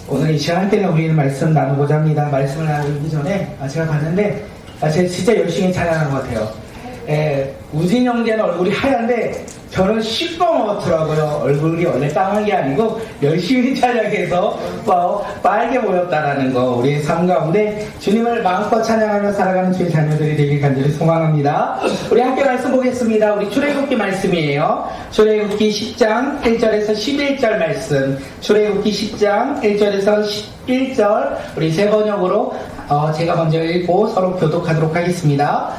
오늘 이 시간 때는 우리는 말씀 나누고자 합니다. 말씀을 나누기 전에 제가 봤는데 제가 진짜 열심히 찬양한 것 같아요. 우진 형제는 얼굴이 하얀데 저는 시꺼멓더라고요. 얼굴이 원래 까만 게 아니고 열심히 찬양해서 빨개 보였다라는 거. 우리의 삶 가운데 주님을 마음껏 찬양하며 살아가는 주의 자녀들이 되길 간절히 소망합니다. 우리 함께 말씀 보겠습니다. 우리 출애굽기 말씀이에요. 출애굽기 10장 1절에서 11절 말씀. 출애굽기 10장 1절에서 11절 우리 세 번역으로 제가 먼저 읽고 서로 교독하도록 하겠습니다.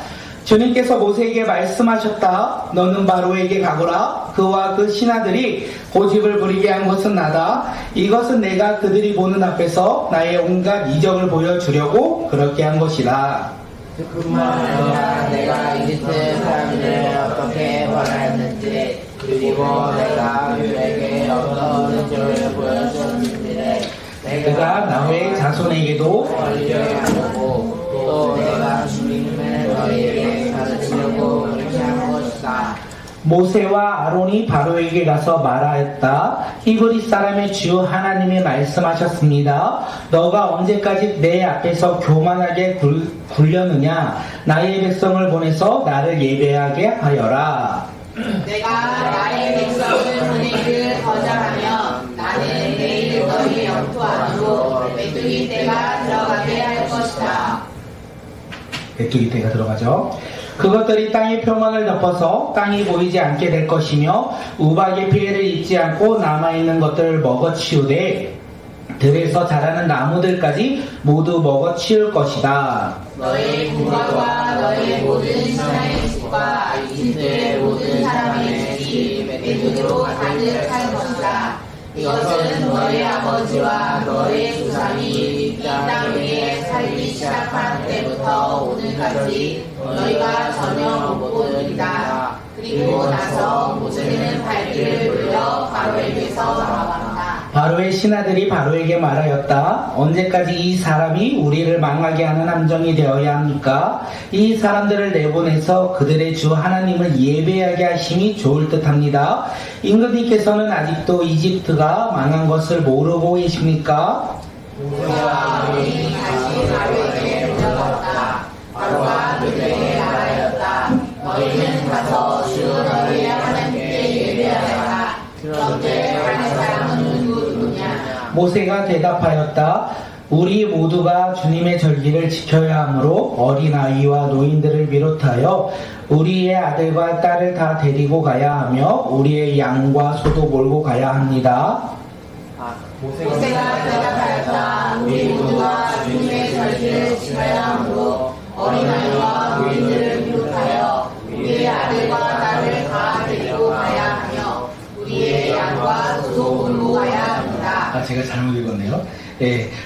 주님께서 모세에게 말씀하셨다. 너는 바로에게 가거라. 그와 그 신하들이 고집을 부리게 한 것은 나다. 이것은 내가 그들이 보는 앞에서 나의 온갖 이적을 보여주려고 그렇게 한 것이다. 그뿐만 아니라 내가 이집트 사람들을 어떻게 벌하였는지, 그리고 내가 그들에게 어떤 은총을 보여주었는지를 내가 나의 자손에게도 알리려 하려고, 또 내가 주님을 너희에게 가르치려고 그렇게 한 것이다. 모세와 아론이 바로에게 가서 말하였다. 히브리 사람의 주 하나님이 말씀하셨습니다. 너가 언제까지 내 앞에서 교만하게 굴려느냐. 나의 백성을 보내서 나를 예배하게 하여라. 내가 나의 백성을 보내기를 거절하면 나는 내일 너희 영토 안으로 메뚜기 떼가 들어가게 할 것이다. 메뚜기 떼가 들어가죠. 그것들이 땅의 표면을 덮어서 땅이 보이지 않게 될 것이며 우박의 피해를 입지 않고 남아있는 것들을 먹어치우되 들에서 자라는 나무들까지 모두 먹어치울 것이다. 너희 부모와 너희 모든 신하의 집과 이집트의 모든 사람의 집이 메뚜기로 가득할 것이다. 이것은 너희 아버지와 너희 조상이 이 땅 위에 살기 시작한 때부터 오늘까지 너희가 전혀 못 본 일이다. 그리고 나서 모세는 발길을 돌려 바로에게서 나왔다. 바로의 신하들이 바로에게 말하였다. 언제까지 이 사람이 우리를 망하게 하는 함정이 되어야 합니까? 이 사람들을 내보내서 그들의 주 하나님을 예배하게 하심이 좋을 듯합니다. 임금님께서는 아직도 이집트가 망한 것을 모르고 계십니까? 모세와 아론이 다시 바로에게 돌아갔다. 바로가 그들에게 말하였다. 너희는 가서 주 너희의 하나님께 예배하여라. 그런데 할 사람은 누구냐? 모세가 대답하였다. 우리 모두가 주님의 절기를 지켜야 하므로 어린아이와 노인들을 비롯하여 우리의 아들과 딸을 다 데리고 가야 하며 우리의 양과 소도 몰고 가야 합니다. 모세가 대답하였다. 우리 모두가 주님의 절기를 지켜야 하므로 어린아이와 노인들을 비롯하여 우리의 아들과 딸을 다 데리고 가야 하며 우리의 양과 소도 몰고 가야 합니다. 제가 잘못 읽었네요.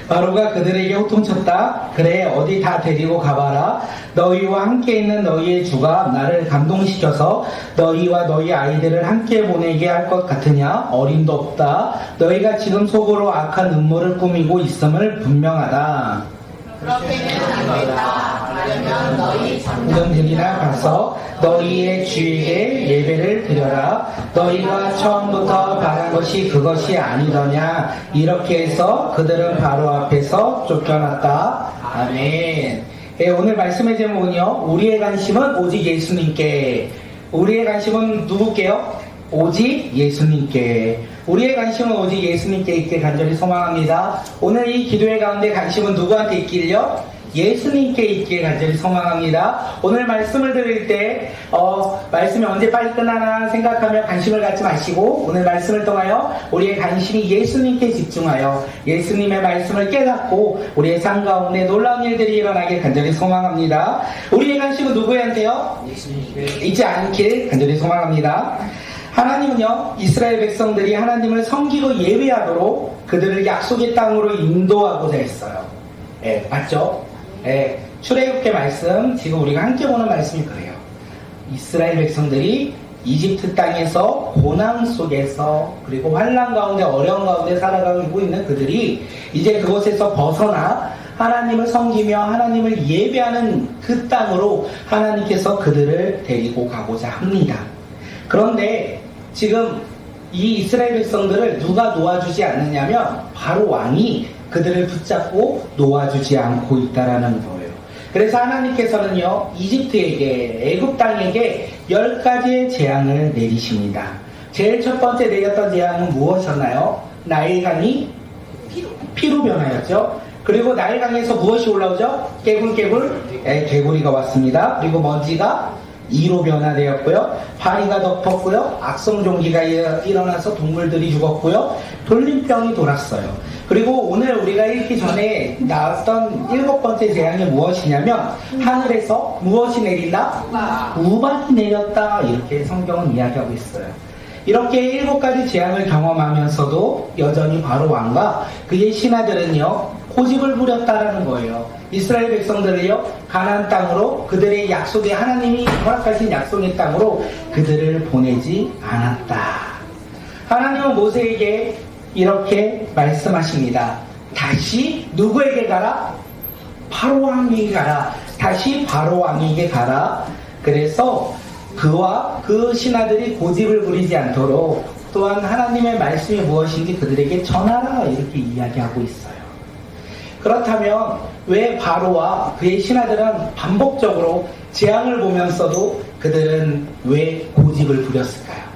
바로가 그들에게 호통쳤다. 그래, 어디 다 데리고 가봐라. 너희와 함께 있는 너희의 주가 나를 감동시켜서 너희와 너희 아이들을 함께 보내게 할 것 같으냐? 어림도 없다. 너희가 지금 속으로 악한 음모를 꾸미고 있음을 분명하다. 그렇게는 안 된다. 하려면 너희 장정들이나 가서 너희의 주에게 예배를 드려라. 너희가 처음부터 바란 것이 그것이 아니더냐. 이렇게 해서 그들은 바로 앞에서 쫓겨났다. 아멘. 오늘 말씀의 제목은요. 우리의 관심은 오직 예수님께. 우리의 관심은 누구께요? 오직 예수님께. 우리의 관심은 오직 예수님께 있길 간절히 소망합니다. 오늘 이 기도의 가운데 관심은 누구한테 있길요? 예수님께 있길 간절히 소망합니다. 오늘 말씀을 드릴 때 말씀이 언제 빨리 끝나나 생각하며 관심을 갖지 마시고 오늘 말씀을 통하여 우리의 관심이 예수님께 집중하여 예수님의 말씀을 깨닫고 우리의 삶 가운데 놀라운 일들이 일어나길 간절히 소망합니다. 우리의 관심은 누구한테요? 예수님께 잊지 않길 간절히 소망합니다. 하나님은요, 이스라엘 백성들이 하나님을 섬기고 예배하도록 그들을 약속의 땅으로 인도하고자 했어요. 맞죠? 출애굽기 말씀, 지금 우리가 함께 보는 말씀이 그래요. 이스라엘 백성들이 이집트 땅에서 고난 속에서 그리고 환난 가운데 어려운 가운데 살아가고 있는 그들이 이제 그곳에서 벗어나 하나님을 섬기며 하나님을 예배하는 그 땅으로 하나님께서 그들을 데리고 가고자 합니다. 그런데 지금 이 이스라엘 백성들을 누가 놓아주지 않느냐면 바로 왕이 그들을 붙잡고 놓아주지 않고 있다라는 거예요. 그래서 하나님께서는요, 이집트에게, 애굽 땅에게 10가지의 재앙을 내리십니다. 제일 첫 번째 내렸던 재앙은 무엇이었나요? 나일강이 피로 변하였죠. 그리고 나일강에서 무엇이 올라오죠? 개굴, 개구리가 왔습니다. 그리고 먼지가 이로 변화되었고요. 파리가 덮었고요. 악성종기가 일어나서 동물들이 죽었고요. 돌림병이 돌았어요. 그리고 오늘 우리가 읽기 전에 나왔던 7번째 재앙이 무엇이냐면 하늘에서 무엇이 내린다? 우박이 내렸다. 이렇게 성경은 이야기하고 있어요. 이렇게 7가지 재앙을 경험하면서도 여전히 바로 왕과 그의 신하들은요, 고집을 부렸다라는 거예요. 이스라엘 백성들을요, 가나안 땅으로, 그들의 약속의 하나님이 허락하신 약속의 땅으로 그들을 보내지 않았다. 하나님은 모세에게 이렇게 말씀하십니다. 다시 누구에게 가라? 바로 왕에게 가라. 다시 바로 왕에게 가라. 그래서 그와 그 신하들이 고집을 부리지 않도록 또한 하나님의 말씀이 무엇인지 그들에게 전하라. 이렇게 이야기하고 있어요. 그렇다면 왜 바로와 그의 신하들은 반복적으로 재앙을 보면서도 그들은 왜 고집을 부렸을까요?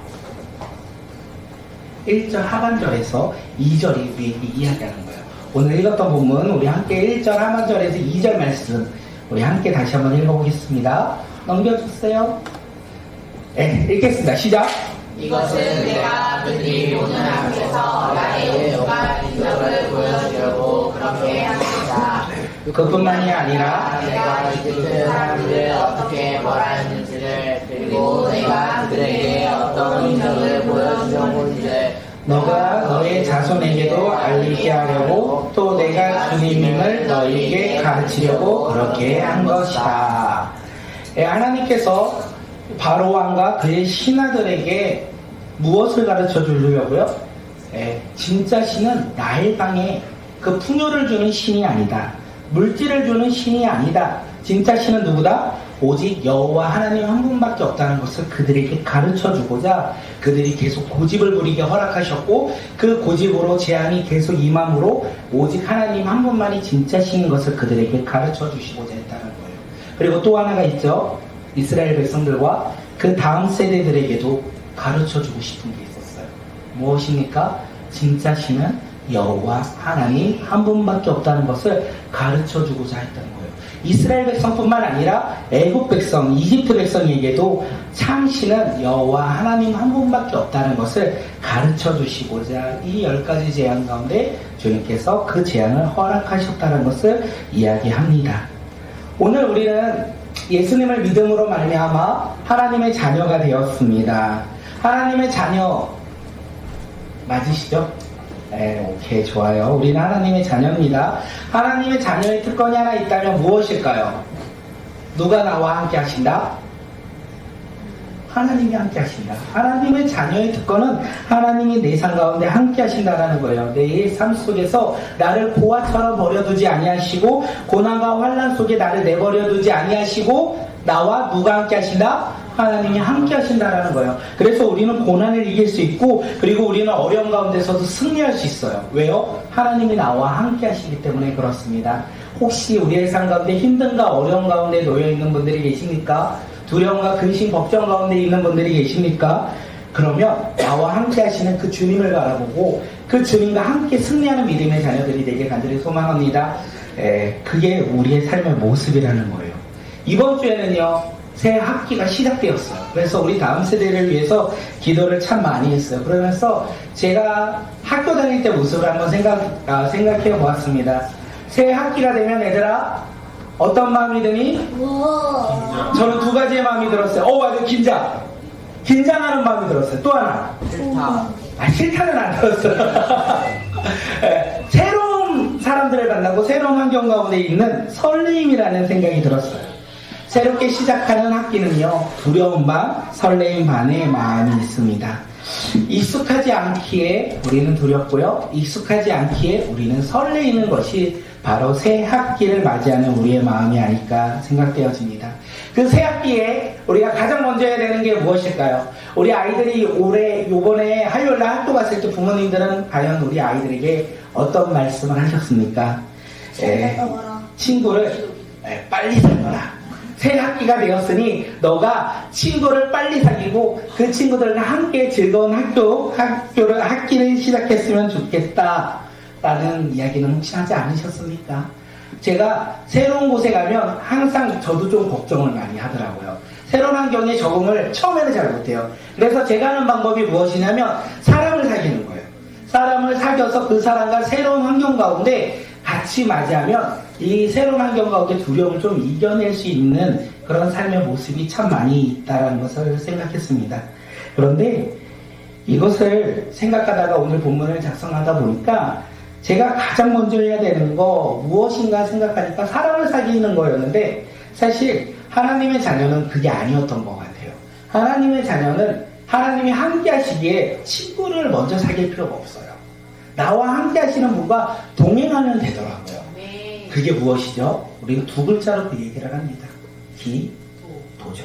1절 하반절에서 2절이 우리에게 이야기하는 거예요. 오늘 읽었던 본문 우리 함께 1절 하반절에서 2절 말씀 우리 함께 다시 한번 읽어보겠습니다. 넘겨주세요. 네, 읽겠습니다. 시작. 이것은 내가 그들이 오는 앞에서 나의 영과 인격을 보여주려고 그렇게 한 것이다. 그뿐만이 아니라 내가 이집트 사람들을 어떻게 벌하였는지를, 그리고 내가 그들에게 어떤 인격을 보여주려고인지를 너가 너의 자손에게도 알리게 하려고 또 내가 주님임을 너희에게 가르치려고 그렇게 한 것이다. 하나님께서 바로 왕과 그의 신하들에게 무엇을 가르쳐 주려고요? 진짜 신은 나일강에 그 풍요를 주는 신이 아니다. 물질을 주는 신이 아니다. 진짜 신은 누구다? 오직 여호와 하나님 한 분밖에 없다는 것을 그들에게 가르쳐 주고자 그들이 계속 고집을 부리게 허락하셨고, 그 고집으로 재앙이 계속 임함으로 오직 하나님 한 분만이 진짜 신인 것을 그들에게 가르쳐 주시고자 했다는 거예요. 그리고 또 하나가 있죠. 이스라엘 백성들과 그 다음 세대들에게도 가르쳐 주고 싶은 게 있었어요. 무엇입니까? 진짜 신은 여호와 하나님 한 분밖에 없다는 것을 가르쳐 주고자 했던 거예요. 이스라엘 백성뿐만 아니라 애굽 백성, 이집트 백성에게도 참 신은 여호와 하나님 한 분밖에 없다는 것을 가르쳐 주시고자 이 10가지 재앙 가운데 주님께서 그 재앙을 허락하셨다는 것을 이야기합니다. 오늘 우리는 예수님을 믿음으로 말미암아 하나님의 자녀가 되었습니다. 하나님의 자녀 맞으시죠? 네, 오케이, 좋아요. 우리는 하나님의 자녀입니다. 하나님의 자녀의 특권이 하나 있다면 무엇일까요? 누가 나와 함께 하신다? 하나님이 함께 하신다. 하나님의 자녀의 특권은 하나님이 내 삶 가운데 함께 하신다라는 거예요. 내 삶 속에서 나를 고아처럼 버려두지 아니하시고 고난과 환난 속에 나를 내버려두지 아니하시고 나와 누가 함께 하신다? 하나님이 함께 하신다라는 거예요. 그래서 우리는 고난을 이길 수 있고, 그리고 우리는 어려움 가운데서도 승리할 수 있어요. 왜요? 하나님이 나와 함께 하시기 때문에 그렇습니다. 혹시 우리의 삶 가운데 힘든가 어려움 가운데 놓여있는 분들이 계십니까? 두려움과 근심, 걱정 가운데 있는 분들이 계십니까? 그러면 나와 함께 하시는 그 주님을 바라보고 그 주님과 함께 승리하는 믿음의 자녀들이 되길 간절히 소망합니다. 그게 우리의 삶의 모습이라는 거예요. 이번 주에는요, 새 학기가 시작되었어요. 그래서 우리 다음 세대를 위해서 기도를 참 많이 했어요. 그러면서 제가 학교 다닐 때 모습을 한번 생각해 보았습니다. 새 학기가 되면 얘들아 어떤 마음이 드니? 저는 2가지의 마음이 들었어요. 맞아요. 긴장하는 마음이 들었어요. 또 하나. 싫다는 안 들었어요. 새로운 사람들을 만나고 새로운 환경 가운데 있는 설레임이라는 생각이 들었어요. 새롭게 시작하는 학기는요, 두려움 반, 설레임 반의 마음이 있습니다. 익숙하지 않기에 우리는 두렵고요, 익숙하지 않기에 우리는 설레이는 것이 바로 새 학기를 맞이하는 우리의 마음이 아닐까 생각되어집니다. 그 새 학기에 우리가 가장 먼저 해야 되는 게 무엇일까요? 우리 아이들이 요번에 화요일날 학교 갔을 때 부모님들은 과연 우리 아이들에게 어떤 말씀을 하셨습니까? 친구를 빨리 사귀어라. 새 학기가 되었으니 너가 친구를 빨리 사귀고 그 친구들과 함께 즐거운 학기를 시작했으면 좋겠다 라는 이야기는 혹시 하지 않으셨습니까? 제가 새로운 곳에 가면 항상 저도 좀 걱정을 많이 하더라고요. 새로운 환경에 적응을 처음에는 잘 못해요. 그래서 제가 하는 방법이 무엇이냐면 사람을 사귀는 거예요. 사람을 사귀어서 그 사람과 새로운 환경 가운데 같이 맞이하면 이 새로운 환경 가운데 두려움을 좀 이겨낼 수 있는 그런 삶의 모습이 참 많이 있다는 것을 생각했습니다. 그런데 이것을 생각하다가 오늘 본문을 작성하다 보니까 제가 가장 먼저 해야 되는 거 무엇인가 생각하니까 사람을 사귀는 거였는데 사실 하나님의 자녀는 그게 아니었던 것 같아요. 하나님의 자녀는 하나님이 함께 하시기에 친구를 먼저 사귈 필요가 없어요. 나와 함께 하시는 분과 동행하면 되더라고요. 그게 무엇이죠? 우리가 두 글자로 그 얘기를 합니다. 기도죠.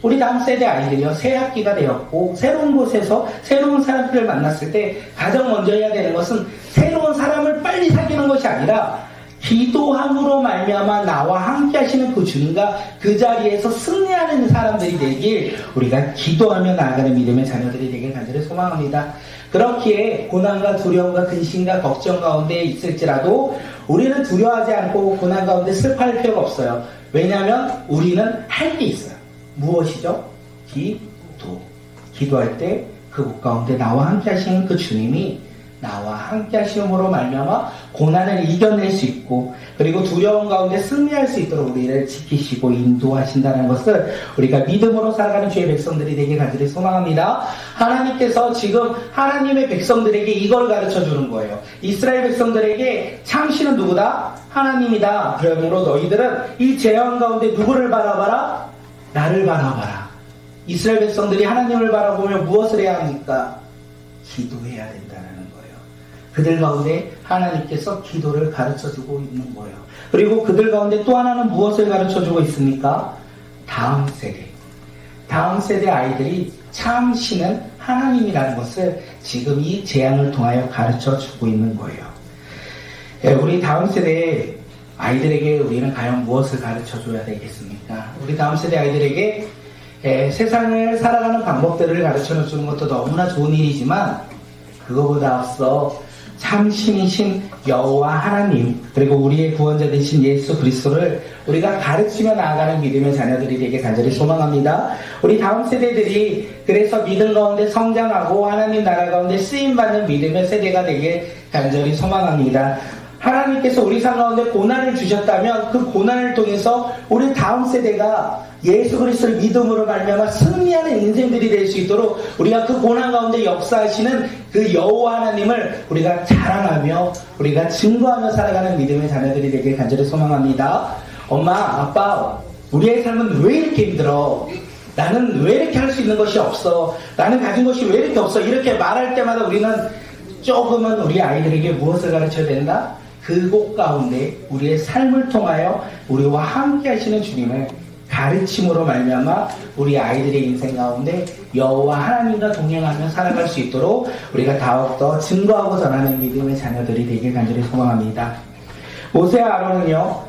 우리 다음 세대 아이들이요, 새 학기가 되었고 새로운 곳에서 새로운 사람들을 만났을 때 가장 먼저 해야 되는 것은 새로운 사람을 빨리 사귀는 것이 아니라 기도함으로 말미암아 나와 함께 하시는 그 주님과 그 자리에서 승리하는 사람들이 되길 우리가 기도하며 나아가는 믿음의 자녀들이 되길 간절히 소망합니다. 그렇기에 고난과 두려움과 근심과 걱정 가운데 있을지라도 우리는 두려워하지 않고 고난 가운데 슬퍼할 필요가 없어요. 왜냐하면 우리는 할 게 있어요. 무엇이죠? 기도. 기도할 때 그곳 가운데 나와 함께 하시는 그 주님이 나와 함께 하심으로 말미암아 고난을 이겨낼 수 있고 그리고 두려움 가운데 승리할 수 있도록 우리를 지키시고 인도하신다는 것을 우리가 믿음으로 살아가는 주의 백성들이 되길 간절히 소망합니다. 하나님께서 지금 하나님의 백성들에게 이걸 가르쳐 주는 거예요. 이스라엘 백성들에게 참신은 누구다? 하나님이다. 그러므로 너희들은 이 재앙 가운데 누구를 바라봐라? 나를 바라봐라. 이스라엘 백성들이 하나님을 바라보며 무엇을 해야 합니까? 기도해야 된다는 거예요. 그들 가운데 하나님께서 기도를 가르쳐주고 있는 거예요. 그리고 그들 가운데 또 하나는 무엇을 가르쳐주고 있습니까? 다음 세대 아이들이 참신은 하나님이라는 것을 지금 이 재앙을 통하여 가르쳐주고 있는 거예요. 우리 다음 세대 아이들에게 우리는 과연 무엇을 가르쳐줘야 되겠습니까? 우리 다음 세대 아이들에게 세상을 살아가는 방법들을 가르쳐주는 것도 너무나 좋은 일이지만 그거보다 앞서 참신이신 여호와 하나님 그리고 우리의 구원자 되신 예수 그리스도를 우리가 가르치며 나아가는 믿음의 자녀들이 되게 간절히 소망합니다. 우리 다음 세대들이 그래서 믿음 가운데 성장하고 하나님 나라 가운데 쓰임받는 믿음의 세대가 되게 간절히 소망합니다. 하나님께서 우리 삶 가운데 고난을 주셨다면 그 고난을 통해서 우리 다음 세대가 예수 그리스도를 믿음으로 말미암아 승리하는 인생들이 될 수 있도록 우리가 그 고난 가운데 역사하시는 그 여호와 하나님을 우리가 자랑하며 우리가 증거하며 살아가는 믿음의 자녀들이 되길 간절히 소망합니다. 엄마, 아빠, 우리의 삶은 왜 이렇게 힘들어? 나는 왜 이렇게 할 수 있는 것이 없어? 나는 가진 것이 왜 이렇게 없어? 이렇게 말할 때마다 우리는 조금은 우리 아이들에게 무엇을 가르쳐야 된다? 그곳 가운데 우리의 삶을 통하여 우리와 함께 하시는 주님을 가르침으로 말미암아 우리 아이들의 인생 가운데 여호와 하나님과 동행하며 살아갈 수 있도록 우리가 더욱더 증거하고 전하는 믿음의 자녀들이 되길 간절히 소망합니다. 모세와 아론은요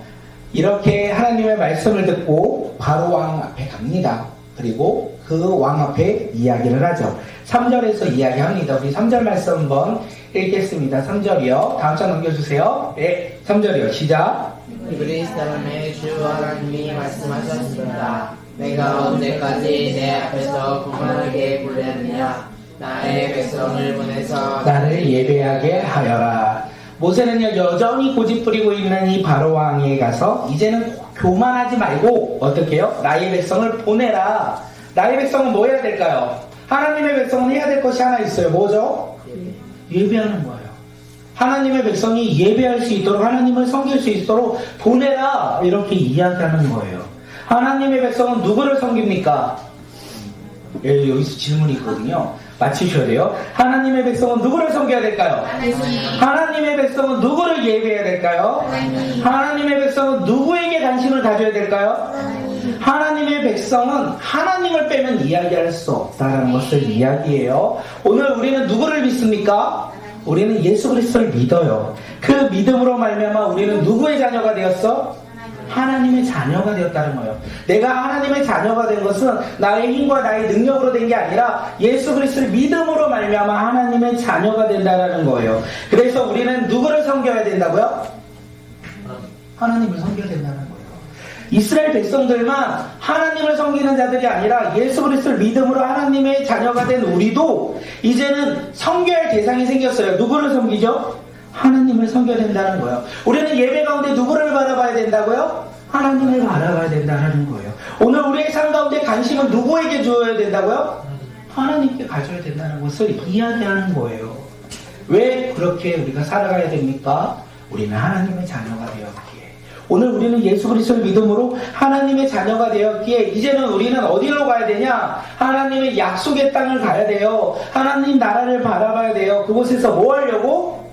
이렇게 하나님의 말씀을 듣고 바로 왕 앞에 갑니다. 그리고 그 왕 앞에 이야기를 하죠. 3절에서 이야기합니다. 우리 3절 말씀 한번 읽겠습니다. 3절이요. 다음 장 넘겨주세요. 네, 3절이요. 시작. 이브리 사람의 주 하나님이 말씀하셨습니다. 내가 언제까지 내 앞에서 거만하게 굴려느냐? 나의 백성을 보내서 나를 예배하게 하여라. 모세는요 여전히 고집부리고 있는 이 바로 왕에게 가서 이제는 교만하지 말고 어떻게 해요? 나의 백성을 보내라. 나의 백성은 뭐 해야 될까요? 하나님의 백성은 해야 될 것이 하나 있어요. 뭐죠? 예배하는 거예요. 하나님의 백성이 예배할 수 있도록 하나님을 섬길 수 있도록 보내라 이렇게 이야기하는 거예요. 하나님의 백성은 누구를 섬깁니까? 예, 여기서 질문이 있거든요. 맞히셔야 돼요. 하나님의 백성은 누구를 섬겨야 될까요? 하나님의 백성은 누구를 예배해야 될까요? 하나님의 백성은 누구에게 관심을 가져야 될까요? 하나님의 백성은 하나님을 빼면 이야기할 수 없다는 것을 이야기해요. 오늘 우리는 누구를 믿습니까? 우리는 예수 그리스도를 믿어요. 그 믿음으로 말미암아 우리는 누구의 자녀가 되었어? 하나님의 자녀가 되었다는 거예요. 내가 하나님의 자녀가 된 것은 나의 힘과 나의 능력으로 된 게 아니라 예수 그리스도의 믿음으로 말미암아 하나님의 자녀가 된다는 거예요. 그래서 우리는 누구를 섬겨야 된다고요? 하나님을 섬겨야 된다는 거예요. 이스라엘 백성들만 하나님을 섬기는 자들이 아니라 예수 그리스도를 믿음으로 하나님의 자녀가 된 우리도 이제는 섬겨야 할 대상이 생겼어요. 누구를 섬기죠? 하나님을 섬겨야 된다는 거예요. 우리는 예배 가운데 누구를 바라봐야 된다고요? 하나님을 바라봐야 된다는 거예요. 오늘 우리의 삶 가운데 관심은 누구에게 주어야 된다고요? 하나님께 가져야 된다는 것을 이야기하는 거예요. 왜 그렇게 우리가 살아가야 됩니까? 우리는 하나님의 자녀가 되었기에. 오늘 우리는 예수 그리스도를 믿음으로 하나님의 자녀가 되었기에 이제는 우리는 어디로 가야 되냐? 하나님의 약속의 땅을 가야 돼요. 하나님 나라를 바라봐야 돼요. 그곳에서 뭐 하려고?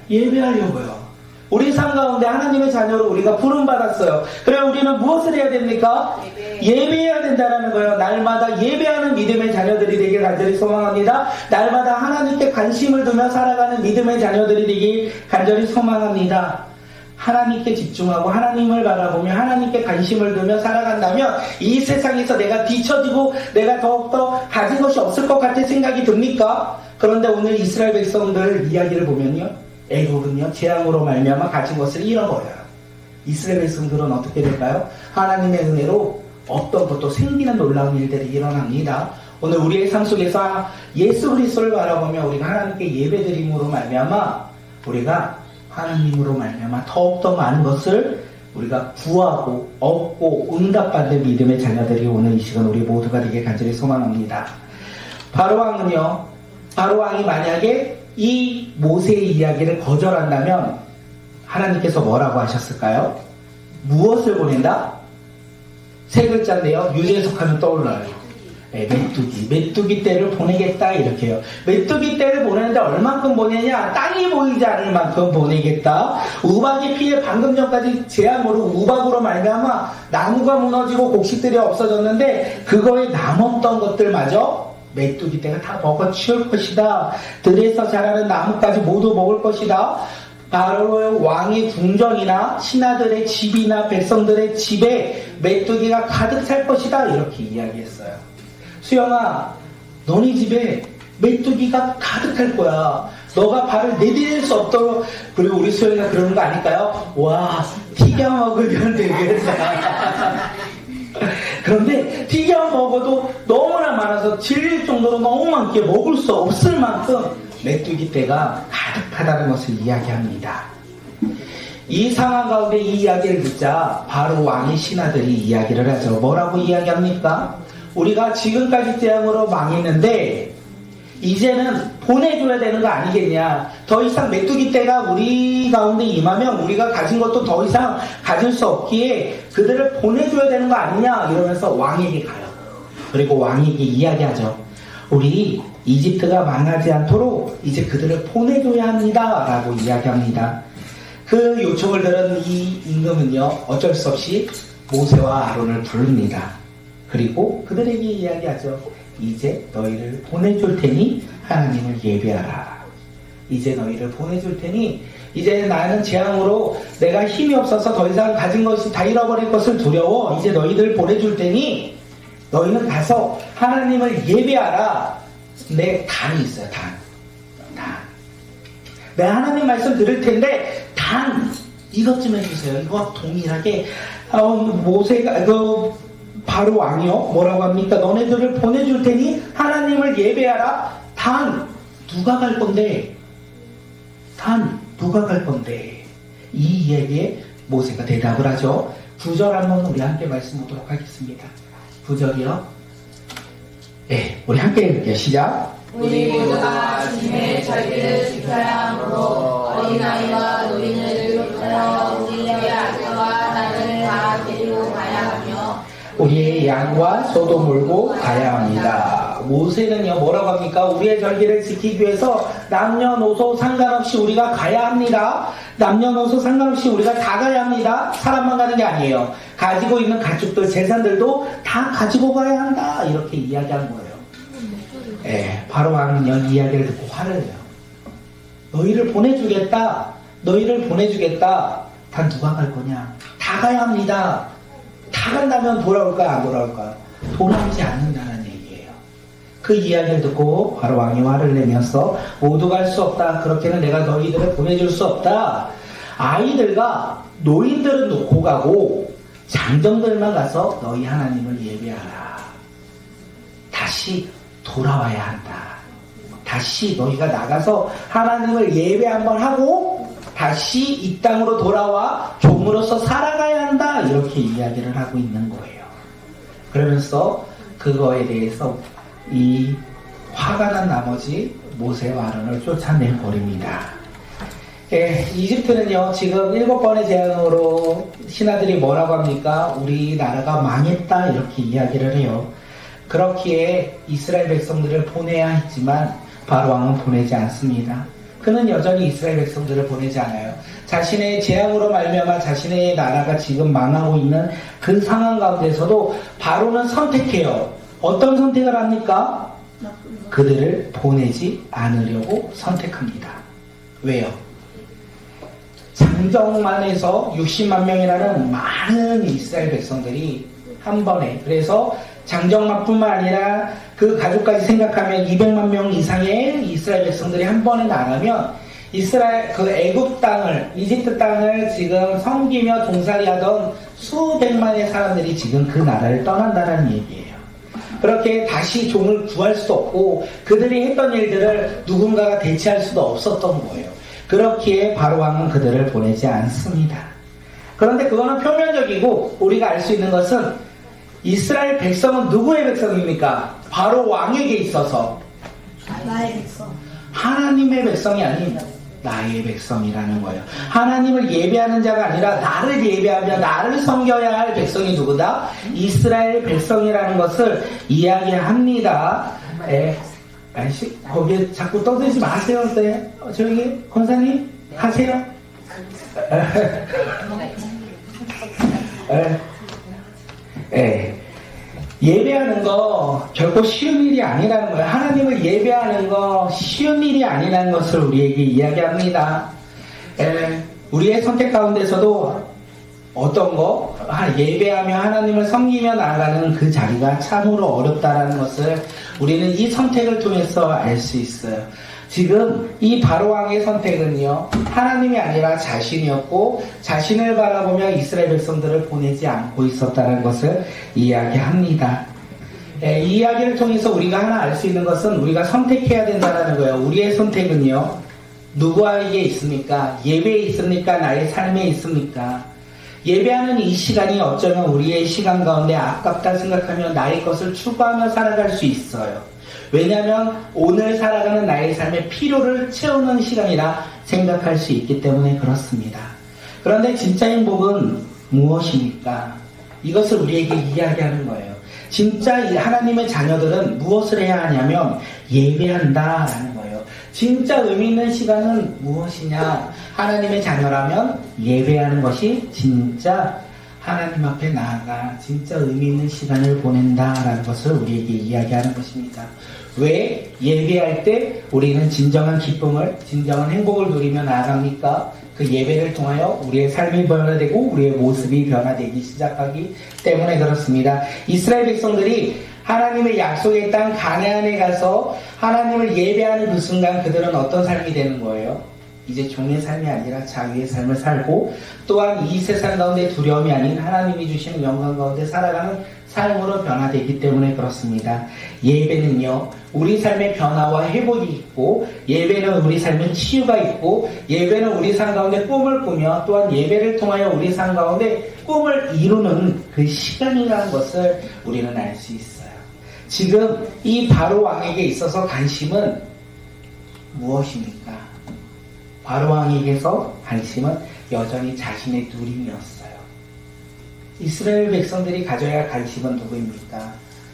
예배하려고요. 우리 삶 가운데 하나님의 자녀로 우리가 부름받았어요. 그래 우리는 무엇을 해야 됩니까? 예배해야 된다는 거예요. 날마다 예배하는 믿음의 자녀들이 되길 간절히 소망합니다. 날마다 하나님께 관심을 두며 살아가는 믿음의 자녀들이 되길 간절히 소망합니다. 하나님께 집중하고 하나님을 바라보며 하나님께 관심을 두며 살아간다면 이 세상에서 내가 뒤처지고 내가 더욱더 가진 것이 없을 것 같은 생각이 듭니까? 그런데 오늘 이스라엘 백성들 이야기를 보면요, 애굽은요 재앙으로 말미암아 가진 것을 잃어버려요. 이스라엘 백성들은 어떻게 될까요? 하나님의 은혜로 어떤 것도 생기는 놀라운 일들이 일어납니다. 오늘 우리의 삶 속에서 예수 그리스도를 바라보며 우리가 하나님께 예배드림으로 말미암아 우리가 하나님으로 말미암아 더욱더 많은 것을 우리가 구하고 얻고 응답받는 믿음의 자녀들이 오늘 이 시간 우리 모두가 되게 간절히 소망합니다. 바로왕은요, 바로왕이 만약에 이 모세의 이야기를 거절한다면 하나님께서 뭐라고 하셨을까요? 무엇을 보낸다? 세 글자인데요. 유재석하면 떠올라요. 메뚜기 떼를 보내겠다 이렇게 해요. 메뚜기 떼를 보내는데 얼만큼 보내냐? 땅이 보이지 않을 만큼 보내겠다. 우박의 피해 방금 전까지 재앙으로 우박으로 말미암아 나무가 무너지고 곡식들이 없어졌는데 그거에 남았던 것들마저 메뚜기 떼가 다 먹어치울 것이다. 들에서 자라는 나무까지 모두 먹을 것이다. 바로 왕의 궁전이나 신하들의 집이나 백성들의 집에 메뚜기가 가득 찰 것이다. 이렇게 이야기했어요. 수영아, 너네 집에 메뚜기가 가득할 거야. 너가 발을 내디딜 수 없도록. 그리고 우리 수영이가 그러는 거 아닐까요? 와, 튀겨 먹으면 되겠다. 그런데 튀겨 먹어도 너무나 많아서 질릴 정도로 너무 많게 먹을 수 없을 만큼 메뚜기 떼가 가득하다는 것을 이야기합니다. 이 상황 가운데 이 이야기를 듣자 바로 왕의 신하들이 이야기를 하죠. 뭐라고 이야기합니까? 우리가 지금까지 재앙으로 망했는데 이제는 보내줘야 되는 거 아니겠냐. 더 이상 메뚜기 떼가 우리 가운데 임하면 우리가 가진 것도 더 이상 가질 수 없기에 그들을 보내줘야 되는 거 아니냐 이러면서 왕에게 가요. 그리고 왕에게 이야기하죠. 우리 이집트가 망하지 않도록 이제 그들을 보내줘야 합니다 라고 이야기합니다. 그 요청을 들은 이 임금은요 어쩔 수 없이 모세와 아론을 부릅니다. 그리고 그들에게 이야기하죠. 이제 너희를 보내줄 테니 하나님을 예배하라. 이제 너희를 보내줄 테니 이제 나는 재앙으로 내가 힘이 없어서 더 이상 가진 것이 다 잃어버릴 것을 두려워. 이제 너희들 보내줄 테니 너희는 가서 하나님을 예배하라. 내 단이 있어요. 단. 내가 하나님 말씀 들을 텐데 단 이것 좀 해주세요. 이거 동일하게 모세가 바로 왕이요 뭐라고 합니까? 너네들을 보내줄 테니 하나님을 예배하라. 단 누가 갈 건데? 이 이야기에 모세가 대답을 하죠. 9절 한번 우리 함께 말씀 보도록 하겠습니다. 9절이요. 네, 우리 함께 읽을게요. 시작. 우리 모두가 주님의 절기를 지켜야 하므로 어린아이와 노인을 비롯하여 우리의 아들과 딸을 다 데리고 가야 하며 우리의 양과 소도 몰고 가야 합니다. 모세는요 뭐라고 합니까? 우리의 절기를 지키기 위해서 남녀노소 상관없이 우리가 가야 합니다. 남녀노소 상관없이 우리가 다 가야 합니다. 사람만 가는 게 아니에요. 가지고 있는 가축들, 재산들도 다 가지고 가야 한다. 이렇게 이야기한 거예요. 바로 왕은요 이 이야기를 듣고 화를 내요. 너희를 보내주겠다. 너희를 보내주겠다. 다 누가 갈 거냐? 다 가야 합니다. 다 간다면 돌아올까요? 안 돌아올까요? 돌아오지 않는다는 얘기예요. 그 이야기를 듣고 바로 왕이 화를 내면서 모두 갈 수 없다. 그렇게는 내가 너희들을 보내줄 수 없다. 아이들과 노인들은 놓고 가고 장정들만 가서 너희 하나님을 예배하라. 다시 돌아와야 한다. 다시 너희가 나가서 하나님을 예배 한번 하고 다시 이 땅으로 돌아와 종으로서 살아가야 한다. 이렇게 이야기를 하고 있는 거예요. 그러면서 그거에 대해서 이 화가 난 나머지 모세와 아론을 쫓아내버립니다. 이집트는요 지금 7번의 재앙으로 신하들이 뭐라고 합니까? 우리나라가 망했다 이렇게 이야기를 해요. 그렇기에 이스라엘 백성들을 보내야 했지만 바로 왕은 보내지 않습니다. 그는 여전히 이스라엘 백성들을 보내지 않아요. 자신의 재앙으로 말미암아 자신의 나라가 지금 망하고 있는 그 상황 가운데서도 바로는 선택해요. 어떤 선택을 합니까? 그들을 보내지 않으려고 선택합니다. 왜요? 장정만 해서 60만 명이라는 많은 이스라엘 백성들이 한 번에, 그래서 장정만뿐만 아니라 그 가족까지 생각하면 200만 명 이상의 이스라엘 백성들이 한 번에 나가면 이스라엘 그 애굽 땅을, 이집트 땅을 지금 섬기며 동살이하던 수백만의 사람들이 지금 그 나라를 떠난다는 얘기예요. 그렇게 다시 종을 구할 수도 없고 그들이 했던 일들을 누군가가 대체할 수도 없었던 거예요. 그렇기에 바로 왕은 그들을 보내지 않습니다. 그런데 그거는 표면적이고 우리가 알 수 있는 것은 이스라엘 백성은 누구의 백성입니까? 바로 왕에게 있어서 나의 백성. 하나님의 백성이 아닌 나의 백성이라는 거예요. 하나님을 예배하는 자가 아니라 나를 예배하며 나를 섬겨야 할 백성이 누구다? 이스라엘 백성이라는 것을 이야기합니다. 거기에 자꾸 떠들지 마세요. 저기 권사님 하세요. 예배하는 거 결코 쉬운 일이 아니라는 거예요. 하나님을 예배하는 거 쉬운 일이 아니라는 것을 우리에게 이야기합니다. 우리의 선택 가운데서도 어떤 거? 예배하며 하나님을 섬기며 나아가는 그 자리가 참으로 어렵다는 것을 우리는 이 선택을 통해서 알 수 있어요. 지금 이 바로왕의 선택은요 하나님이 아니라 자신이었고 자신을 바라보며 이스라엘 백성들을 보내지 않고 있었다는 것을 이야기합니다. 이 이야기를 통해서 우리가 하나 알 수 있는 것은 우리가 선택해야 된다는 거예요. 우리의 선택은요 누구에게 있습니까? 예배에 있습니까? 나의 삶에 있습니까? 예배하는 이 시간이 어쩌면 우리의 시간 가운데 아깝다 생각하며 나의 것을 추구하며 살아갈 수 있어요. 왜냐하면 오늘 살아가는 나의 삶의 필요를 채우는 시간이라 생각할 수 있기 때문에 그렇습니다. 그런데 진짜 행복은 무엇입니까? 이것을 우리에게 이야기하는 거예요. 진짜 하나님의 자녀들은 무엇을 해야 하냐면 예배한다라는 거예요. 진짜 의미 있는 시간은 무엇이냐? 하나님의 자녀라면 예배하는 것이 진짜 하나님 앞에 나아가 진짜 의미 있는 시간을 보낸다라는 것을 우리에게 이야기하는 것입니다. 왜 예배할 때 우리는 진정한 기쁨을, 진정한 행복을 누리며 나아갑니까? 그 예배를 통하여 우리의 삶이 변화되고 우리의 모습이 변화되기 시작하기 때문에 그렇습니다. 이스라엘 백성들이 하나님의 약속의 땅 가나안에 가서 하나님을 예배하는 그 순간 그들은 어떤 삶이 되는 거예요? 이제 종의 삶이 아니라 자유의 삶을 살고 또한 이 세상 가운데 두려움이 아닌 하나님이 주시는 영광 가운데 살아가는 삶으로 변화되기 때문에 그렇습니다. 예배는요 우리 삶의 변화와 회복이 있고 예배는 우리 삶의 치유가 있고 예배는 우리 삶 가운데 꿈을 꾸며 또한 예배를 통하여 우리 삶 가운데 꿈을 이루는 그 시간이라는 것을 우리는 알 수 있어요. 지금 이 바로 왕에게 있어서 관심은 무엇입니까? 바로 왕에게서 관심은 여전히 자신의 누림이었어요. 이스라엘 백성들이 가져야 할 관심은 누구입니까?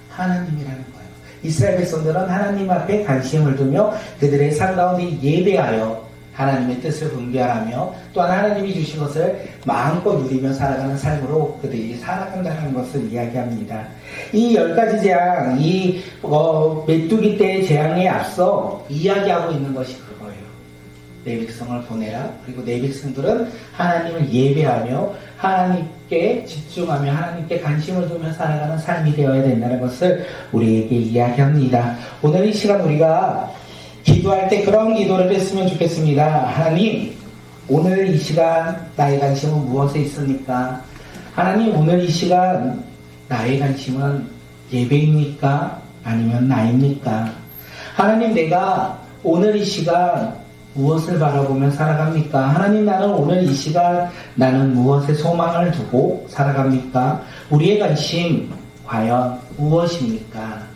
하나님이라는 거예요. 이스라엘 백성들은 하나님 앞에 관심을 두며 그들의 삶 가운데 예배하여 하나님의 뜻을 분별하며 또한 하나님이 주신 것을 마음껏 누리며 살아가는 삶으로 그들이 살아간다는 것을 이야기합니다. 이 10가지 재앙, 이 메뚜기 때의 재앙에 앞서 이야기하고 있는 것이 그거예요. 내 백성을 보내라. 그리고 내 백성들은 하나님을 예배하며 하나님께 집중하며 하나님께 관심을 두며 살아가는 삶이 되어야 된다는 것을 우리에게 이야기합니다. 오늘 이 시간 우리가 기도할 때 그런 기도를 했으면 좋겠습니다. 하나님, 오늘 이 시간 나의 관심은 무엇에 있습니까? 하나님, 오늘 이 시간 나의 관심은 예배입니까? 아니면 나입니까? 하나님, 내가 오늘 이 시간 무엇을 바라보며 살아갑니까? 하나님, 나는 오늘 이 시간 나는 무엇에 소망을 두고 살아갑니까? 우리의 관심 과연 무엇입니까?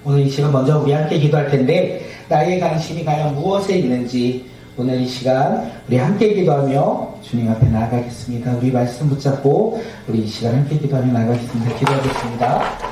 오늘 이 시간 먼저 우리 함께 기도할 텐데 나의 관심이 과연 무엇에 있는지 오늘 이 시간 우리 함께 기도하며 주님 앞에 나아가겠습니다. 우리 말씀 붙잡고 우리 이 시간 함께 기도하며 나아가겠습니다. 기도하겠습니다.